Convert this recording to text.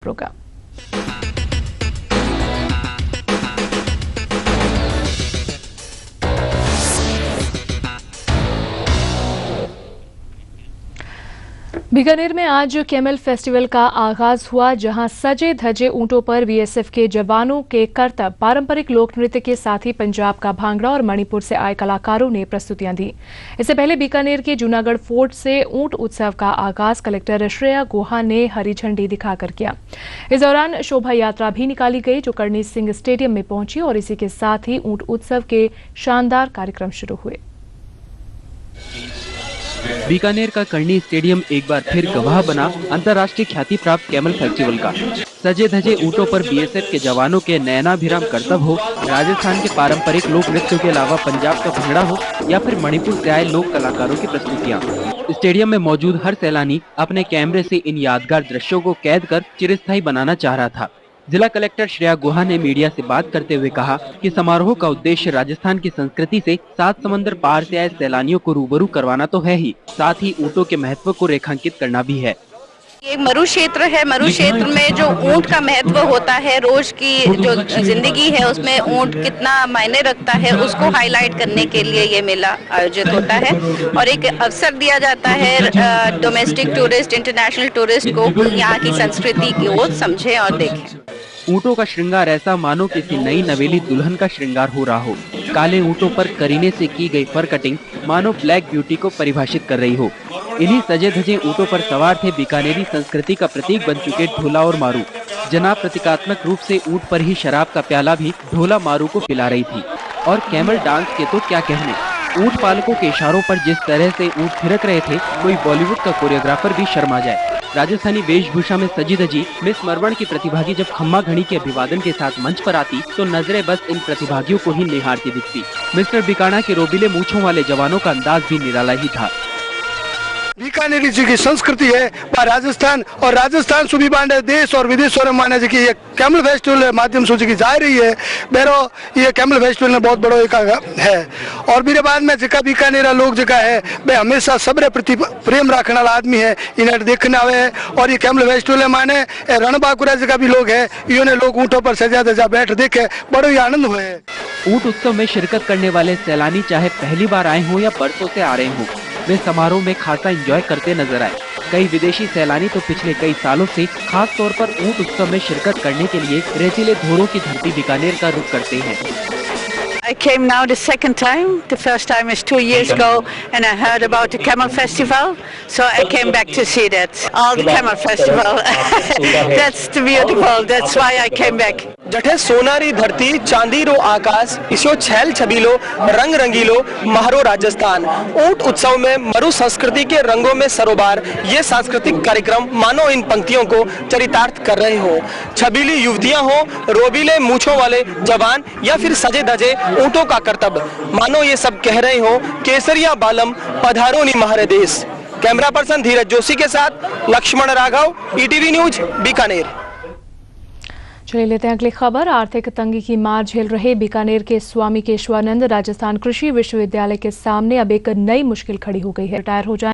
Programme. Bikaner में आज camel festival का आगाज हुआ, जहां सजे धजे ऊंटों पर बीएसएफ के जवानों के करतब, पारंपरिक लोक नृत्य के साथ ही पंजाब का भांगड़ा और मणिपुर से आए कलाकारों ने प्रस्तुतियां दी। इससे पहले बीकानेर के जूनागढ़ फोर्ट से ऊंट उत्सव का आगाज कलेक्टर श्रेया गुहा ने हरी झंडी दिखाकर किया। इस दौरान शोभा यात्रा भी निकाली गई, जो करणी सिंह स्टेडियम में पहुंची और इसी के साथ ही ऊंट उत्सव के शानदार कार्यक्रम शुरू हुए। बीकानेर का करणी स्टेडियम एक बार फिर गवाह बना अंतर्राष्ट्रीय ख्याति प्राप्त कैमल फेस्टिवल का। सजे धजे ऊंटों पर बीएसएफ के जवानों के नयनाभिराम करतब हो, राजस्थान के पारंपरिक लोक नृत्यों के अलावा पंजाब का भंगड़ा हो या फिर मणिपुर से आए लोक कलाकारों की प्रस्तुतियां, स्टेडियम में मौजूद हर सैलानी अपने कैमरे से इन यादगार दृश्यों को कैद कर चिरस्थायी बनाना चाह रहा था। जिला कलेक्टर श्रेया गुहा ने मीडिया से बात करते हुए कहा कि समारोह का उद्देश्य राजस्थान की संस्कृति से 7 समंदर पार से आए सैलानियों को रूबरू करवाना तो है ही, साथ ही ऊंटों के महत्व को रेखांकित करना भी है। ये मरु क्षेत्र है। मरु क्षेत्र में जो ऊंट का महत्व होता है, रोज की जो जिंदगी है उसमें ऊंट कितना मायने रखता है, उसको हाईलाइट करने के लिए ये मेला आयोजित होता है और एक अवसर दिया जाता है डोमेस्टिक टूरिस्ट, इंटरनेशनल टूरिस्ट को यहाँ की संस्कृति की ओर समझें और देखें। ऊंटों का श्रृंगार ऐसा मानो किसी नई नवेली दुल्हन का श्रृंगार हो रहा हो। काले ऊंटों पर करीने से की गई फर कटिंग मानो ब्लैक ब्यूटी को परिभाषित कर रही हो। इन्हीं सजे धजे ऊंटों पर सवार थे बीकानेरी संस्कृति का प्रतीक बन चुके ढोला और मारू। जनाब प्रतीकात्मक रूप से ऊंट पर ही शराब का प्याला भी ढोला मारू को पिला रही थी। और कैमल डांस के तो क्या कहने, ऊंट पालकों के इशारों पर जिस तरह से ऊंट थिरक रहे थे, कोई बॉलीवुड का कोरियोग्राफर भी शर्मा जाए। राजस्थानी वेशभूषा में सजी धजी मिस मरवण की प्रतिभागी जब खम्मा घड़ी के अभिवादन के साथ मंच पर आती तो नजरें बस इन प्रतिभागियों को ही निहारती दिखती। मिस्टर बीकाना के रोबीले मूंछों वाले जवानों का अंदाज भी निराला ही था। बीकानेरी जी की संस्कृति है वह राजस्थान और राजस्थान सुबी बांडे देश और विदेशों में माने जी की ये कैमल फेस्टिवल माध्यम से जी जा रही है। बेरो ये कैमल फेस्टिवल ने बहुत बड़ो एक है और मेरे बाद में जिका बीकानेरा लोग जिका है वे हमेशा सबरे प्रति प्रेम रखने वाला आदमी है, इन्हें देखने आवे है। और ये कैमल फेस्टिवल माने रणबांकुरा जिका भी लोग है, इन्होंने लोग ऊँटों पर सजा धजा बैठ देखे बड़ो ही आनंद हुए। ऊंट उत्सव में शिरकत करने वाले सैलानी चाहे पहली बार आए हों या बरसों से आ रहे हों, वे समारोह में खासा एंजॉय करते नजर आए। कई विदेशी सैलानी तो पिछले कई सालों से खास तौर पर ऊंट उत्सव में शिरकत करने के लिए रेतीले धोरों की धरती बीकानेर का रुख करते हैं। I came now the second time. The first time is 2 years ago, and I heard about the Camel Festival, so I came back to see that. All the Camel Festival. That's beautiful. That's why I came back. जठे सोनारी धरती चांदीरो आकाश इसो छैल छबीलो रंग रंगीलो महारो राजस्थान। ऊंट उत्सव में मरु संस्कृति के रंगों में सरोबार ये सांस्कृतिक कार्यक्रम मानो इन पंक्तियों को चरितार्थ कर रहे हो। छबीली युवतियां हो, रोबीले मूंछों वाले जवान या फिर सजे धजे ऊंटों का करतब, मानो ये सब कह रहे हो केसरिया बालम पधारो नी महारे देश। कैमरा पर्सन धीरज जोशी के साथ लक्ष्मण राघव, ईटीवी न्यूज, बीकानेर। चलिए लेते हैं अगली खबर। आर्थिक तंगी की मार झेल रहे बीकानेर के स्वामी केशवानंद राजस्थान कृषि विश्वविद्यालय के सामने अब एक नई मुश्किल खड़ी हो गई है। रिटायर हो जाए